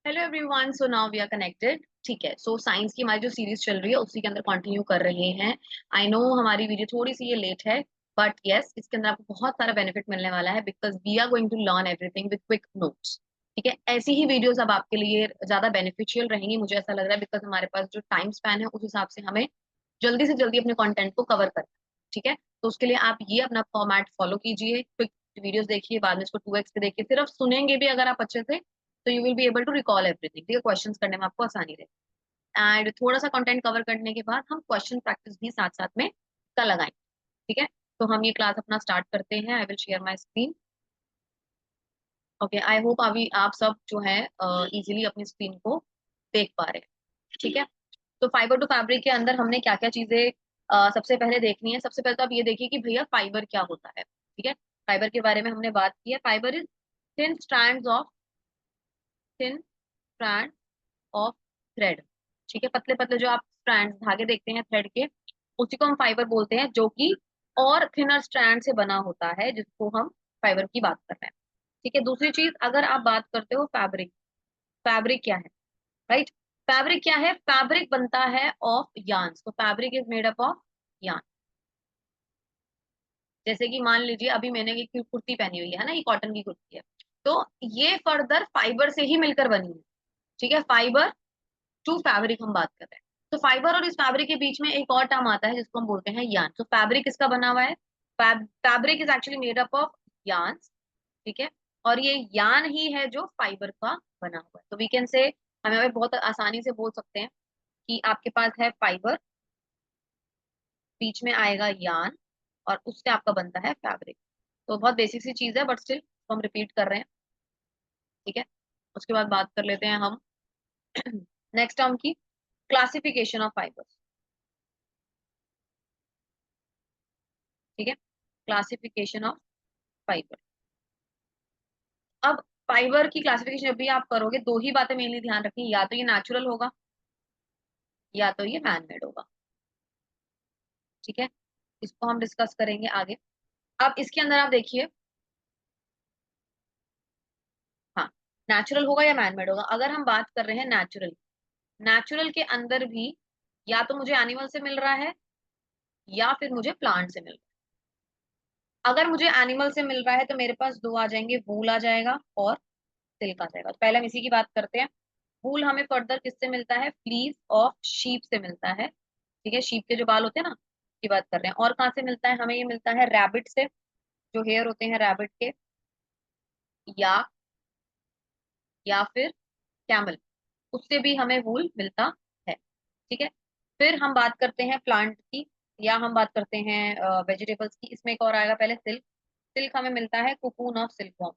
Hello everyone, so now we are connected. ठीक है, so science की हमारी जो सीरीज चल रही है उसी के अंदर कंटिन्यू कर रहे हैं। आई नो हमारी वीडियो थोड़ी सी ये लेट है, बट यस इसके अंदर आपको बहुत सारा बेनिफिट मिलने वाला है because we are going to learn everything with quick notes. ठीक है, ऐसी ही वीडियोस अब आपके लिए ज्यादा बेनिफिशियल रहेंगी, मुझे ऐसा लग रहा है, बिकॉज हमारे पास जो टाइम स्पैन है उस हिसाब से हमें जल्दी से जल्दी अपने कंटेंट को कवर करना है। ठीक है, तो उसके लिए आप ये अपना फॉर्मेट फॉलो कीजिए, क्विक वीडियोस देखिए, बाद में इसको 2x पे देखिए, सिर्फ सुनेंगे भी अगर आप अच्छे से तो you will be able to recall everything. ठीक है, क्वेश्चंस करने में आपको आसानी रहे। एंड थोड़ा सा कंटेंट कवर करने के बाद हम क्वेश्चन प्रैक्टिस भी साथ साथ में का लगाएंगे। ठीक है, तो हम ये क्लास अपना स्टार्ट करते हैं। I will share my screen. Okay, I hope अभी आप सब जो है इजीली अपनी स्क्रीन को देख पा रहे हैं। ठीक है, तो फाइबर टू फैब्रिक के अंदर हमने क्या क्या चीजें सबसे पहले देखनी है। सबसे पहले तो आप ये देखिए कि भैया फाइबर क्या होता है। ठीक है, फाइबर के बारे में हमने बात की है। Fibre is thin strands of thin strand of thread. ठीक है, पतले पतले जो आप स्ट्रैंड धागे देखते हैं थ्रेड के, उसी को हम फाइबर बोलते हैं, जो कि और थिनर स्ट्रैंड से बना होता है, जिसको हम फाइबर की बात कर रहे हैं। ठीक है, दूसरी चीज अगर आप बात करते हो फैब्रिक, फैब्रिक क्या है, राइट? फैब्रिक क्या है? फैब्रिक बनता है ऑफ यार्न्स। तो fabric is made up of yarn. जैसे कि मान लीजिए अभी मैंने ये कुर्ती पहनी हुई है ना, ये कॉटन की कुर्ती है, तो ये फर्दर फाइबर से ही मिलकर बनी है। ठीक है, फाइबर टू फैब्रिक हम बात कर रहे हैं। तो फाइबर और इस फैब्रिक के बीच में एक और टर्म आता है जिसको हम बोलते हैं यार्न। तो फैब्रिक किसका बना हुआ है? Fabric is actually made up of yarn. ठीक है, और ये यार्न ही है जो फाइबर का बना हुआ है। तो वी कैन से, हमें अभी बहुत आसानी से बोल सकते हैं कि आपके पास है फाइबर, बीच में आएगा यार्न, और उससे आपका बनता है फैब्रिक। तो बहुत बेसिक सी चीज है, बट स्टिल हम रिपीट कर रहे हैं। ठीक है, उसके बाद बात कर लेते हैं हम नेक्स्ट टर्म की, क्लासिफिकेशन ऑफ फाइबर्स। ठीक है, क्लासिफिकेशन ऑफ फाइबर। अब फाइबर की क्लासिफिकेशन जब भी आप करोगे, दो ही बातें मेनली ध्यान रखनी, या तो ये नेचुरल होगा या तो ये मैन मेड होगा। ठीक है, इसको हम डिस्कस करेंगे आगे। अब इसके अंदर आप देखिए, हाँ, नेचुरल होगा या मैन मेड होगा। अगर हम बात कर रहे हैं नेचुरल, नेचुरल के अंदर भी या तो मुझे एनिमल से मिल रहा है या फिर मुझे प्लांट से मिल रहा है। अगर मुझे एनिमल से मिल रहा है तो मेरे पास दो आ जाएंगे, वूल आ जाएगा और सिल्क आ जाएगा। तो पहले हम इसी की बात करते हैं। वूल हमें फर्दर किससे मिलता है? फ्लीस ऑफ शीप से मिलता है। ठीक है, शीप के जो बाल होते हैं ना, की बात कर रहे हैं। और कहाँ से मिलता है? हमें ये मिलता है रैबिट से, जो हेयर होते हैं रैबिट के, या फिर कैमल, उससे भी हमें वूल मिलता है। ठीक है, फिर हम बात करते हैं प्लांट की, या हम बात करते हैं वेजिटेबल्स की। इसमें एक और आएगा पहले सिल्क। सिल्क हमें मिलता है cocoon of silkworm,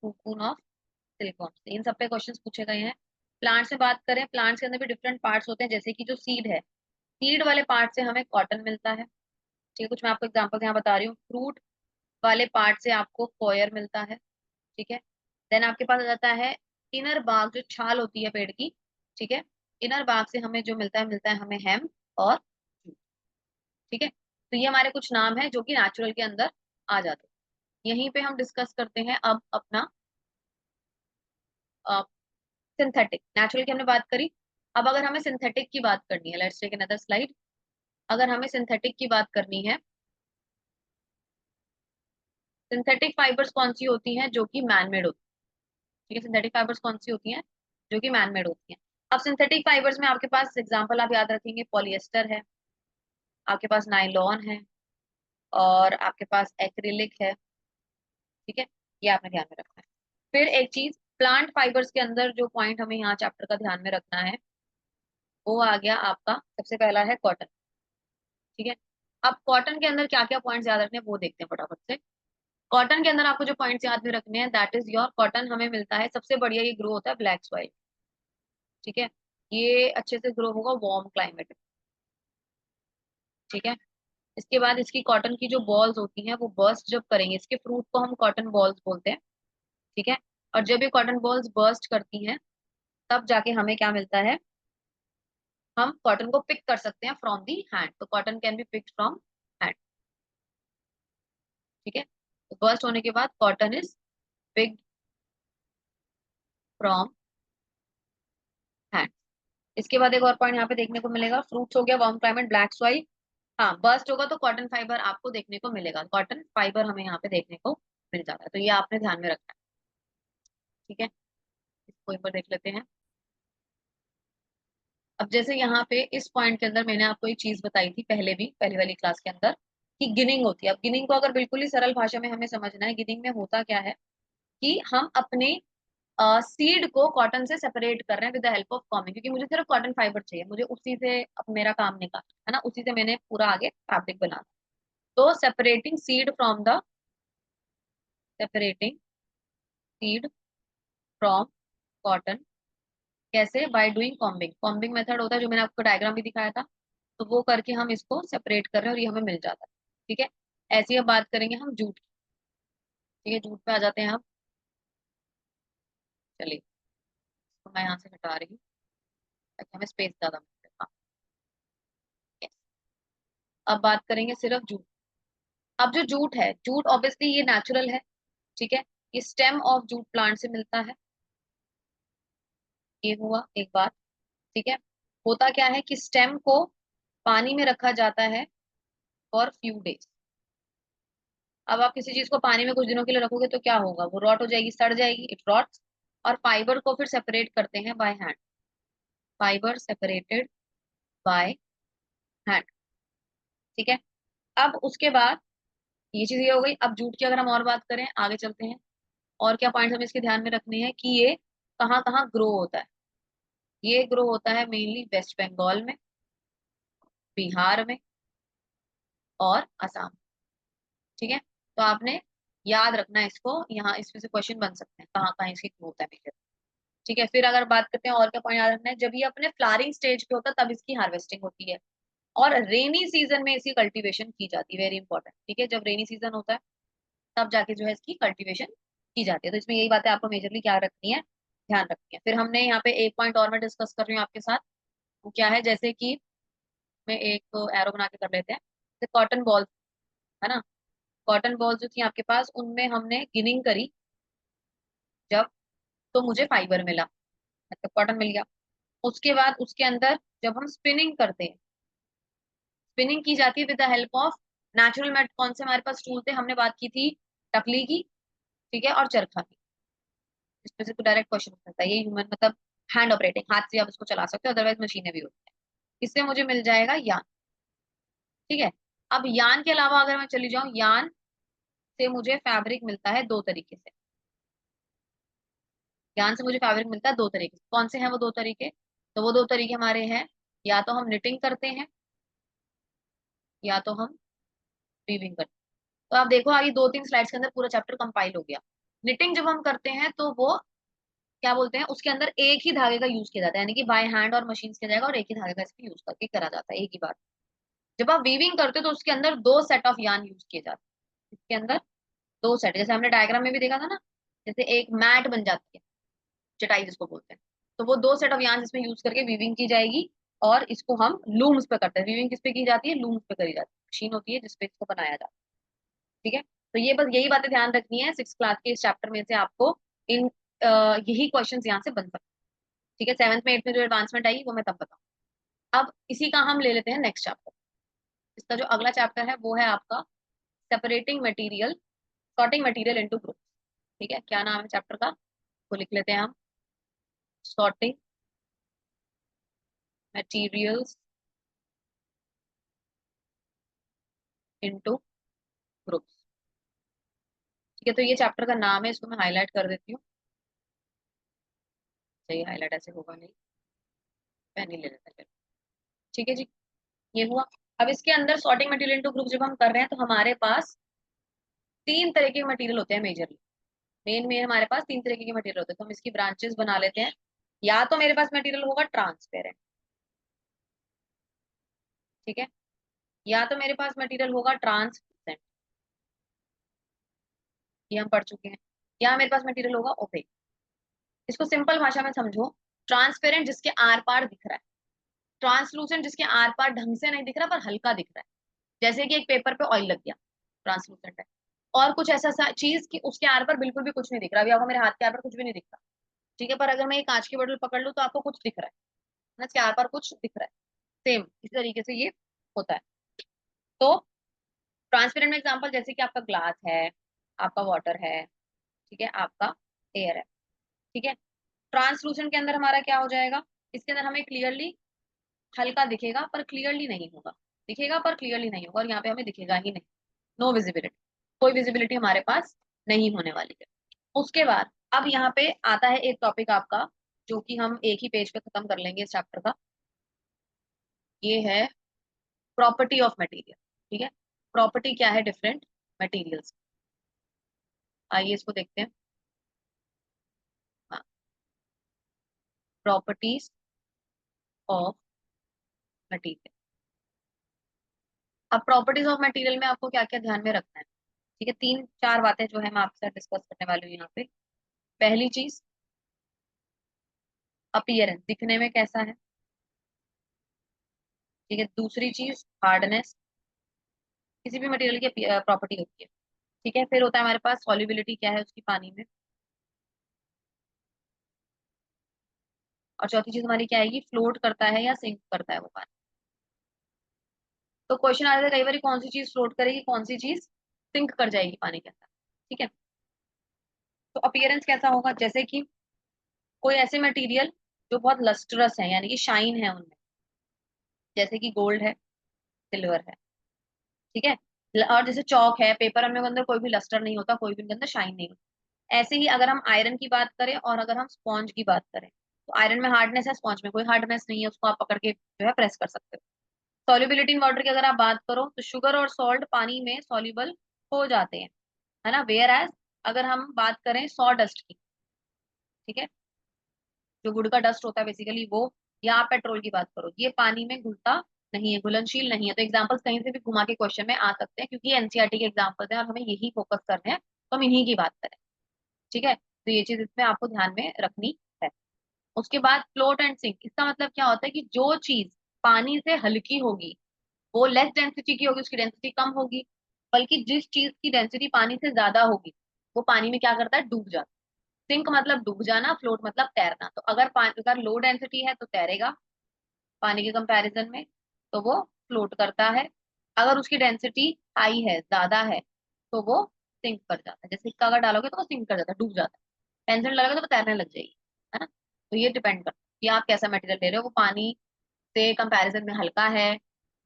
cocoon of silkworm से। इन सब पे क्वेश्चंस पूछे गए हैं। प्लांट्स में बात करें, प्लांट्स के अंदर भी डिफरेंट पार्ट्स होते हैं, जैसे कि जो सीड है, सीड वाले पार्ट से हमें कॉटन मिलता है। ठीक है, कुछ मैं आपको एग्जांपल यहाँ बता रही हूँ। फ्रूट वाले पार्ट से आपको कॉयर मिलता है। ठीक है, देन आपके पास आ जाता है इनर बाग, जो छाल होती है पेड़ की। ठीक है, इनर बाग से हमें जो मिलता है हमें हेम और जूट। ठीक है, तो ये हमारे कुछ नाम है जो कि नेचुरल के अंदर आ जाते हैं। यहीं पे हम डिस्कस करते हैं अब अपना सिंथेटिक। नेचुरल की हमने बात करी, अब अगर हमें सिंथेटिक की बात करनी है, लेट्स टेक अनदर स्लाइड। अगर हमें सिंथेटिक की बात करनी है, सिंथेटिक फाइबर्स कौन सी होती हैं? जो कि मैनमेड होती है। ठीक है, सिंथेटिक फाइबर्स कौन सी होती हैं? जो कि मैनमेड होती हैं। अब सिंथेटिक फाइबर्स में आपके पास एग्जांपल आप याद रखेंगे, पॉलिएस्टर है, आपके पास नायलॉन है, और आपके पास एक्रिलिक है। ठीक है, ये आपने ध्यान में रखना है। फिर एक चीज, प्लांट फाइबर्स के अंदर जो पॉइंट हमें यहाँ चैप्टर का ध्यान में रखना है, वो आ गया आपका सबसे पहला है कॉटन। ठीक है, अब कॉटन के अंदर क्या क्या पॉइंट्स याद रखने हैं वो देखते हैं फटाफट से। कॉटन के अंदर आपको जो पॉइंट्स याद में रखने हैं, दैट इज योर, कॉटन हमें मिलता है सबसे बढ़िया, ये ग्रो होता है ब्लैक सॉइल। ठीक है, ये अच्छे से ग्रो होगा वार्म क्लाइमेट। ठीक है, इसके बाद इसकी कॉटन की जो बॉल्स होती हैं वो बर्स्ट जब करेंगे, इसके फ्रूट को हम कॉटन बॉल्स बोलते हैं। ठीक है, और जब ये कॉटन बॉल्स बर्स्ट करती हैं, तब जाके हमें क्या मिलता है? हम कॉटन को पिक कर सकते हैं फ्रॉम दी हैंड। तो cotton can be picked from hand. ठीक है, तो बर्स्ट होने के बाद cotton is picked from hand. इसके बाद एक और पॉइंट यहाँ पे देखने को मिलेगा, फ्रूट्स हो गया, वार्म क्लाइमेट, ब्लैक सॉइल। हाँ, बर्स्ट होगा तो कॉटन फाइबर आपको देखने को मिलेगा, कॉटन फाइबर हमें यहाँ पे देखने को मिल जाता है, तो ये आपने ध्यान में रखना है। ठीक है, इसको एक बार देख लेते हैं। अब जैसे यहाँ पे इस पॉइंट के अंदर मैंने आपको एक चीज बताई थी पहले भी, पहली वाली क्लास के अंदर, कि गिनिंग होती है। अब गिनिंग को अगर बिल्कुल ही सरल भाषा में हमें समझना है, गिनिंग में होता क्या है कि हम अपने सीड को कॉटन से सेपरेट कर रहे हैं with the help of combing, क्योंकि मुझे सिर्फ कॉटन फाइबर चाहिए, मुझे उसी से अब मेरा काम निकाल है ना, उसी से मैंने पूरा आगे फैब्रिक बनाना। तो separating seed from the separating seed from cotton, कैसे? By doing combing. Combing method होता है जो मैंने आपको डायग्राम भी दिखाया था, तो वो करके हम इसको सेपरेट कर रहे हैं और ये हमें मिल जाता है। ठीक है, ऐसी अब बात करेंगे हम जूट की। ठीक है, जूट पे आ जाते हैं हम। चलिए, तो मैं यहाँ से हटा रही हूँ ताकि हमें स्पेस ज्यादा मिले। हाँ, yes। अब बात करेंगे सिर्फ जूट। अब जो जूट है, जूट ऑब्वियसली ये नेचुरल है। ठीक है, ये स्टेम ऑफ जूट प्लांट से मिलता है। ये हुआ एक बात। ठीक है, होता क्या है कि स्टेम को पानी में रखा जाता है फॉर फ्यू डेज। अब आप किसी चीज को पानी में कुछ दिनों के लिए रखोगे तो क्या होगा, वो रॉट हो जाएगी, सड़ जाएगी, इट रॉट्स। और फाइबर को फिर सेपरेट करते हैं by hand, fibre separated by hand. ठीक है, अब उसके बाद ये चीज ये हो गई। अब जूट की अगर हम और बात करें, आगे चलते हैं, और क्या पॉइंट हमें इसके ध्यान में रखने हैं कि ये कहाँ कहाँ ग्रो होता है। ये ग्रो होता है मेनली वेस्ट बंगाल में, बिहार में और असम। ठीक है, तो आपने याद रखना है इसको, यहाँ इसमें से क्वेश्चन बन सकते हैं कहाँ कहाँ इसकी ग्रोथ है मेजर। ठीक है, फिर अगर बात करते हैं और क्या पॉइंट याद रखना है, जब ये अपने फ्लावरिंग स्टेज पे होता है तब इसकी हार्वेस्टिंग होती है, और रेनी सीजन में इसकी कल्टीवेशन की जाती है, वेरी इंपॉर्टेंट। ठीक है, जब रेनी सीजन होता है तब जाके जो है इसकी कल्टीवेशन की जाती है। तो इसमें यही बातें आपको मेजरली क्या रखनी है, ध्यान रखनी है। फिर हमने यहाँ पे एक पॉइंट और मैं डिस्कस कर रही हूँ आपके साथ, वो क्या है, जैसे कि मैं एक एरो बना के कर लेते हैं, जैसे कॉटन बॉल है ना, कॉटन बॉल जो थी आपके पास, उनमें हमने गिनिंग करी जब, तो मुझे फाइबर मिला, मतलब कॉटन मिल गया। उसके बाद उसके अंदर जब हम स्पिनिंग करते हैं, स्पिनिंग की जाती है with the help of natural mate. कौन से हमारे पास टूल थे, हमने बात की थी टकली की, ठीक है, और चरखा की। इसमें से तो डायरेक्ट क्वेश्चन हो सकता है, ये ह्यूमन मतलब हैंड ऑपरेटिंग, हाथ से आप इसको चला सकते हो, अदरवाइज मशीनें भी होती है। इससे मुझे मिल जाएगा यान। ठीक है, अब यान के अलावा अगर मैं चली जाऊं, यान से मुझे फैब्रिक मिलता है दो तरीके से। यान से मुझे फैब्रिक मिलता है दो तरीके से, कौन से हैं वो दो तरीके? तो वो दो तरीके हमारे हैं, या तो हम निटिंग करते हैं या तो हम वीविंग करते हैं। तो आप देखो आगे दो तीन स्लाइड्स के अंदर पूरा चैप्टर कंपाइल हो गया। निटिंग जब हम करते हैं तो वो क्या बोलते हैं, उसके अंदर एक ही धागे का यूज किया जाता है, यानी कि बाय हैंड और मशीन किया जाएगा और एक ही धागे का इसका यूज करके करा जाता है, एक ही बार। जब आप वीविंग करते हो तो उसके अंदर दो सेट ऑफ यान यूज किए जाते हैं, इसके अंदर दो सेट, जैसे हमने डायग्राम में भी देखा था ना, जैसे एक मैट बन जाती है, चटाई जिसको बोलते हैं, तो वो दो सेट ऑफ यान इसमें यूज करके वीविंग की जाएगी। और इसको हम लूम्स पे करते हैं, वीविंग किस पे की जाती है, लूम्स पे करी जाती है, मशीन होती है जिसपे इसको बनाया जाता है। ठीक है, तो ये बस यही बातें ध्यान रखनी है, सिक्स क्लास के इस चैप्टर में से आपको इन यही क्वेश्चंस यहाँ से बन सकते हैं। ठीक है, सेवंथ में एट्थ में जो एडवांसमेंट आई वो मैं तब बताऊँ। अब इसी का हम ले लेते हैं नेक्स्ट चैप्टर। इसका जो अगला चैप्टर है वो है आपका separating material, sorting material into group. ठीक है, क्या नाम है चैप्टर का, वो लिख लेते हैं हम, सॉर्टिंग मटेरियल्स इनटू ग्रुप्स। ठीक है, तो ये चैप्टर का नाम है, इसको मैं हाईलाइट कर देती हूँ। सही, हाईलाइट ऐसे होगा नहीं, पेन ही ले लेते हैं। ठीक है जी, ये हुआ। अब इसके अंदर सॉर्टिंग मटेरियल इनटू ग्रुप जब हम कर रहे हैं तो हमारे पास तीन तरह के मटेरियल होते हैं मेजरली, मेन मेन हमारे पास तीन तरीके के मटेरियल होते हैं, तो हम इसकी ब्रांचेस बना लेते हैं। या तो मेरे पास मटेरियल होगा ट्रांसपेरेंट, ठीक है, या तो मेरे पास मटेरियल होगा ट्रांसलूसेंट, ये हम पढ़ चुके हैं, या मेरे पास मटेरियल होगा ओपेक। इसको सिंपल भाषा में समझो, ट्रांसपेरेंट जिसके आर पार दिख रहा है, ट्रांसलूसेंट जिसके आर पार ढंग से नहीं दिख रहा पर हल्का दिख रहा है, जैसे कि एक पेपर पे ऑयल लग गया, ट्रांसलूसेंट है। और कुछ ऐसा चीज कि उसके आर पर बिल्कुल भी कुछ नहीं दिख रहा, अभी आपको मेरे हाथ के आर पर कुछ भी नहीं दिख रहा, ठीक है, पर अगर मैं एक कांच की बोतल पकड़ लूँ तो आपको कुछ दिख रहा है ना, चार पर कुछ दिख रहा है। सेम इस तरीके से ये होता है। तो ट्रांसपेरेंट में एग्जांपल जैसे कि आपका ग्लास है, आपका वाटर है, ठीक है, आपका एयर है, ठीक है। ट्रांसलूसेंट के अंदर हमारा क्या हो जाएगा, इसके अंदर हमें क्लियरली हल्का दिखेगा पर क्लियरली नहीं होगा, दिखेगा पर क्लियरली नहीं होगा, और यहाँ पे हमें दिखेगा ही नहीं, नो विजिबिलिटी, कोई विजिबिलिटी हमारे पास नहीं होने वाली है। उसके बाद अब यहाँ पे आता है एक टॉपिक आपका, जो कि हम एक ही पेज पे खत्म कर लेंगे इस चैप्टर का। ये है प्रॉपर्टी ऑफ मटेरियल। ठीक है, प्रॉपर्टी क्या है डिफरेंट मटेरियल्स, आइए इसको देखते हैं। हाँ, प्रॉपर्टीज ऑफ मटेरियल। अब प्रॉपर्टीज ऑफ मटेरियल में आपको क्या क्या ध्यान में रखना है, ठीक है, तीन चार बातें जो है मैं आपके साथ डिस्कस करने वाली हूँ यहाँ पे। पहली चीज, अपीयरेंस, दिखने में कैसा है, ठीक है। दूसरी चीज, हार्डनेस, किसी भी मटेरियल की प्रॉपर्टी होती है, ठीक है। फिर होता है हमारे पास सॉल्युबिलिटी, क्या है उसकी पानी में। और चौथी चीज हमारी क्या आएगी, फ्लोट करता है या सिंक करता है वो पानी। तो क्वेश्चन आ जाता है कई बार, कौन सी चीज फ्लोट करेगी, कौन सी चीज सिंक कर जाएगी पानी के अंदर, ठीक है। तो अपीयरेंस कैसा होगा, जैसे कि कोई ऐसे मटेरियल जो बहुत लस्ट्रस है, यानी कि शाइन है उनमें, जैसे कि गोल्ड है, सिल्वर है, ठीक है। और जैसे चौक है, पेपर में अंदर कोई भी लस्टर नहीं होता, कोई भी उनके अंदर शाइन नहीं होता। ऐसे ही अगर हम आयरन की बात करें और अगर हम स्पॉन्ज की बात करें, तो आयरन में हार्डनेस है, स्पॉन्ज में कोई हार्डनेस नहीं है, उसको आप पकड़ के जो है प्रेस कर सकते हो। सॉल्युबिलिटी इन वाटर की अगर आप बात करो, तो शुगर और सॉल्ट पानी में सॉल्युबल हो जाते हैं, है ना। वेयर एज अगर हम बात करें सॉ डस्ट की, ठीक है, जो गुड़ का डस्ट होता है बेसिकली वो, या आप पेट्रोल की बात करो, ये पानी में घुलता नहीं है, घुलनशील नहीं है। तो एग्जाम्पल्स कहीं से भी घुमा के क्वेश्चन में आ सकते हैं, क्योंकि एनसीईआरटी के एग्जाम्पल्स हैं और हमें यही फोकस करने हैं, तो हम इन्हीं की बात करें, ठीक है। तो ये चीज इसमें आपको ध्यान में रखनी है। उसके बाद फ्लोट एंड सिंक, इसका मतलब क्या होता है कि जो चीज पानी से हल्की होगी वो लेस डेंसिटी की होगी, उसकी डेंसिटी कम होगी, बल्कि जिस चीज की डेंसिटी पानी से ज्यादा होगी वो पानी में क्या करता है, डूब जाता है। सिंक मतलब डूब जाना, फ्लोट मतलब तैरना। तो अगर पानी अगर लो डेंसिटी है तो तैरेगा पानी के कंपैरिजन में, तो वो फ्लोट करता है। अगर उसकी डेंसिटी हाई है, ज्यादा है, तो वो सिंक कर जाता है। जैसे सिक्का अगर डालोगे तो वो सिंक कर जाता है, डूब जाता है। पेंसिल लगाओगे तो वो तैरने लग जाएगी, है ना। तो ये डिपेंड करता है कि आप कैसा मटेरियल ले रहे हो, वो पानी से कंपैरिजन में हल्का है,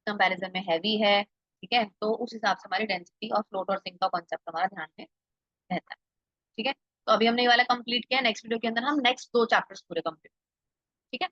कंपैरिजन में हैवी है, ठीक है। तो उस हिसाब से हमारी डेंसिटी और फ्लोट और सिंक का कॉन्सेप्ट हमारा ध्यान में रहता है, ठीक है। तो अभी हमने ये वाला कंप्लीट किया, नेक्स्ट वीडियो के अंदर हम नेक्स्ट दो चैप्टर्स पूरे कंप्लीट, ठीक है।